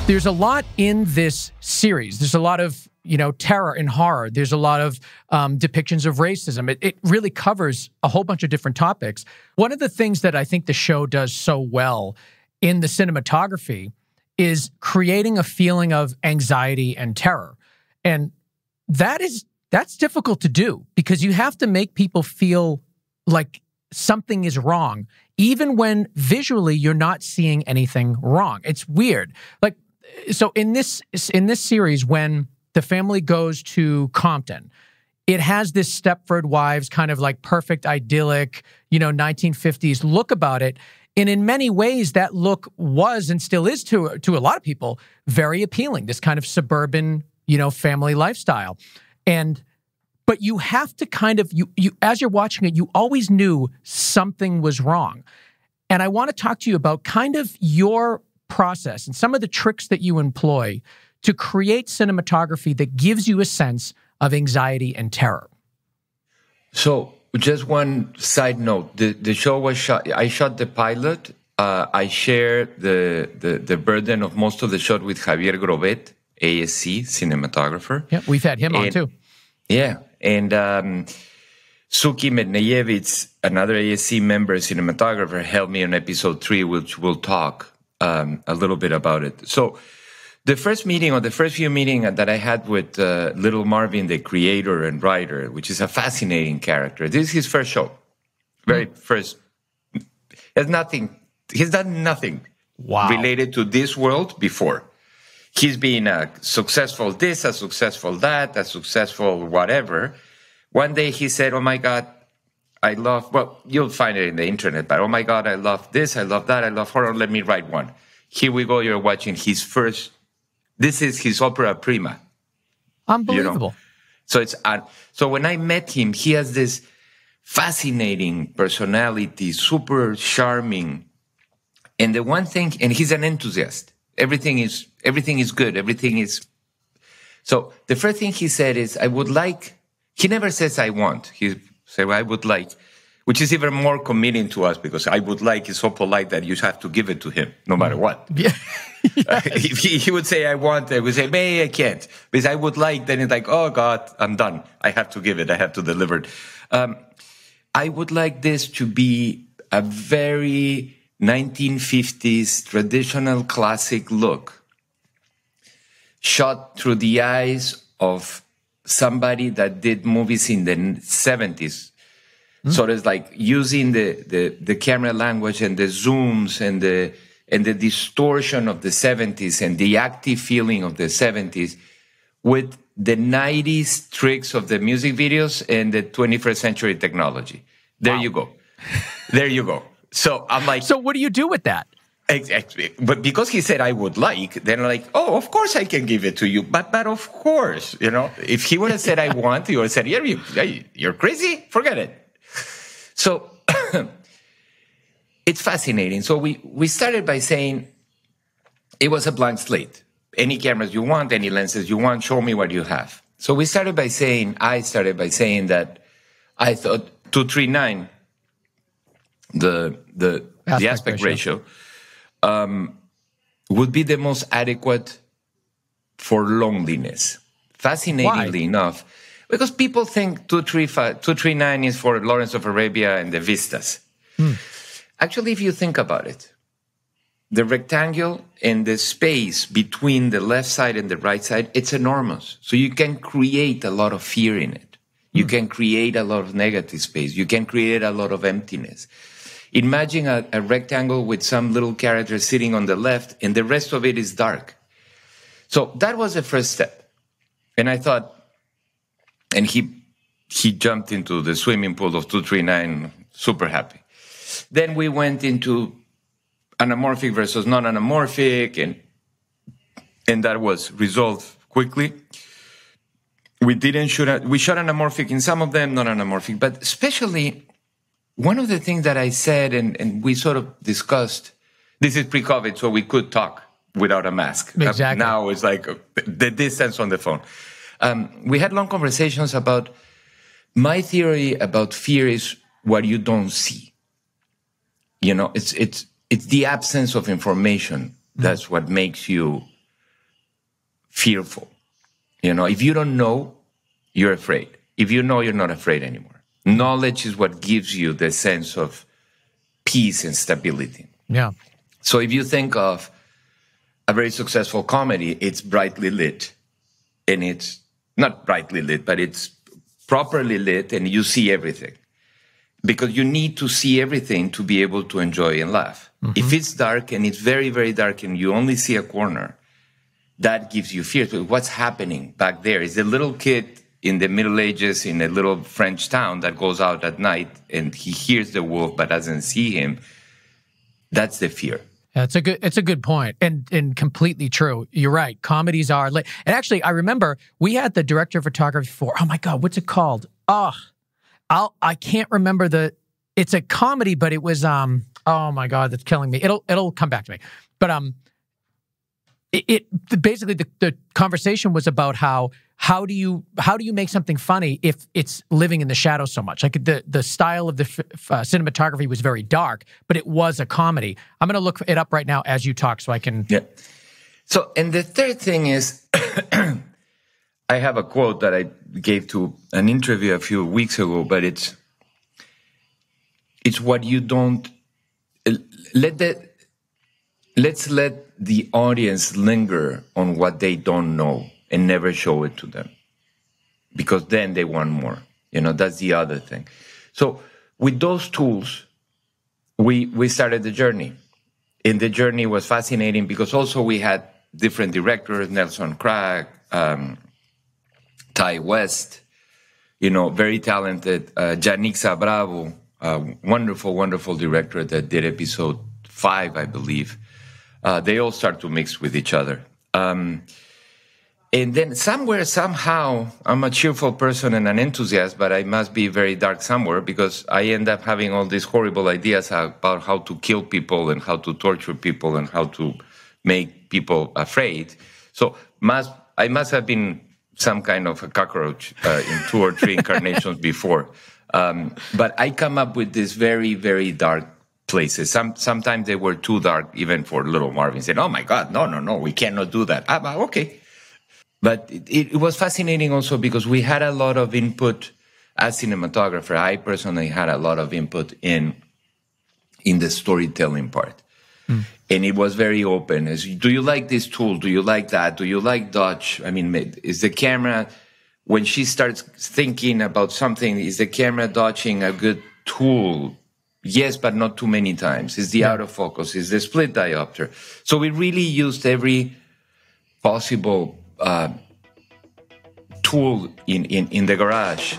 There's a lot in this series. There's a lot of, terror and horror. There's a lot of depictions of racism. It really covers a whole bunch of different topics. One of the things that I think the show does so well in the cinematography is creating a feeling of anxiety and terror. And that's difficult to do because you have to make people feel like something is wrong, even when visually you're not seeing anything wrong. It's weird. So in this series, when the family goes to Compton, it has this Stepford Wives kind of like perfect, idyllic, 1950s look about it. And in many ways, that look was and still is to a lot of people very appealing, this kind of suburban, family lifestyle. But you have to kind of, you as you're watching it, you always knew something was wrong. And I want to talk to you about kind of your process and some of the tricks that you employ to create cinematography that gives you a sense of anxiety and terror. So just one side note, the show was shot, I shot the pilot. I shared the burden of most of the shot with Javier Grobet, ASC cinematographer. Yeah, we've had him on too. Yeah, and Suki Medneyevitz, another ASC member, cinematographer, helped me on episode 3, which we'll talk a little bit about it. So the first meeting or the first few meetings that I had with Little Marvin, the creator and writer, which is a fascinating character. This is his first show. Very first. He's done nothing related to this world before. He's been a successful this, a successful that, a successful whatever. One day he said, oh my God, I love, well, you'll find it in the internet, but oh my God, I love this, I love that, I love horror, let me write one. Here we go, you're watching his first, this is his opera prima. Unbelievable. So so when I met him, he has this fascinating personality, super charming. And the one thing, and he's an enthusiast. Everything is good. Everything is. So the first thing he said is, I would like, he never says I want. He said, well, I would like, which is even more committing to us because I would like is so polite that you have to give it to him no matter what. Yeah. If he would say, I want, I would say, maybe I can't. Because I would like, then it's like, oh God, I'm done. I have to give it. I have to deliver it. I would like this to be a very 1950s traditional classic look, shot through the eyes of somebody that did movies in the 70s. So it's like using the camera language and the zooms and the distortion of the 70s and the active feeling of the 70s with the 90s tricks of the music videos and the 21st century technology. There you go. There you go. So I'm like... So what do you do with that? Exactly. But because he said I would like, then I'm like, oh, of course I can give it to you. But of course, if he would have said I want, he would have said, you're crazy? Forget it. So it's fascinating. So we started by saying it was a blank slate. Any cameras you want, any lenses you want, show me what you have. So I started by saying that I thought 2:3:9, the aspect ratio would be the most adequate for loneliness. Fascinatingly enough, because people think 2:3:9 is for Lawrence of Arabia and the vistas. Actually, if you think about it, the rectangle and the space between the left side and the right side, it's enormous. So you can create a lot of fear in it. You can create a lot of negative space. You can create a lot of emptiness. Imagine a rectangle with some little character sitting on the left and the rest of it is dark. So that was the first step. And I thought, and he jumped into the swimming pool of 2:3:9, super happy. Then we went into anamorphic versus non-anamorphic, and that was resolved quickly. We shot anamorphic in some of them, non-anamorphic, but especially one of the things that I said and we sort of discussed, this is pre-COVID, so we could talk without a mask. Exactly. Now it's like the distance on the phone. We had long conversations about my theory about fear is what you don't see. You know, it's the absence of information. That's what makes you fearful. You know, if you don't know, you're afraid. If you know, you're not afraid anymore. Knowledge is what gives you the sense of peace and stability. Yeah. So if you think of a very successful comedy, it's brightly lit. And it's not brightly lit, but it's properly lit, and you see everything. Because you need to see everything to be able to enjoy and laugh. Mm-hmm. If it's dark and it's very, very dark and you only see a corner, that gives you fear. So what's happening back there? Is a little kid in the Middle Ages in a little French town that goes out at night and he hears the wolf but doesn't see him. That's the fear. It's a good point, and completely true. You're right. Comedies are and actually, I remember we had the director of photography for. Oh my God, what's it called? I can't remember it's a comedy, but it was oh my God, that's killing me. It'll come back to me. But it basically the conversation was about how do you make something funny if it's living in the shadows so much? Like the style of the cinematography was very dark, but it was a comedy. I'm going to look it up right now as you talk so I can. Yeah. So, and the third thing is, I have a quote that I gave to an interview a few weeks ago, but it's what you don't let's let the audience linger on what they don't know and never show it to them, because then they want more. You know, that's the other thing. So with those tools, we started the journey. And the journey was fascinating because also we had different directors, Nelson Craig, Ty West, you know, very talented, Janixa Bravo, wonderful, wonderful director that did episode 5, I believe. They all start to mix with each other. And then somewhere, somehow, I'm a cheerful person and an enthusiast, but I must be very dark somewhere because I end up having all these horrible ideas about how to kill people and how to torture people and how to make people afraid. So I must have been some kind of a cockroach in 2 or 3 incarnations before. But I come up with these very, very dark places. Sometimes they were too dark, even for little Marvin. Said, "Oh my God, no, we cannot do that." Okay. But it was fascinating also because we had a lot of input as cinematographer. I personally had a lot of input in the storytelling part. And it was very open. Do you like this tool? Do you like that? Do you like Dutch? I mean, is the camera, when she starts thinking about something, is the camera dodging a good tool? Yes, but not too many times. Is the out of focus? Is the split diopter? So we really used every possible tool in the garage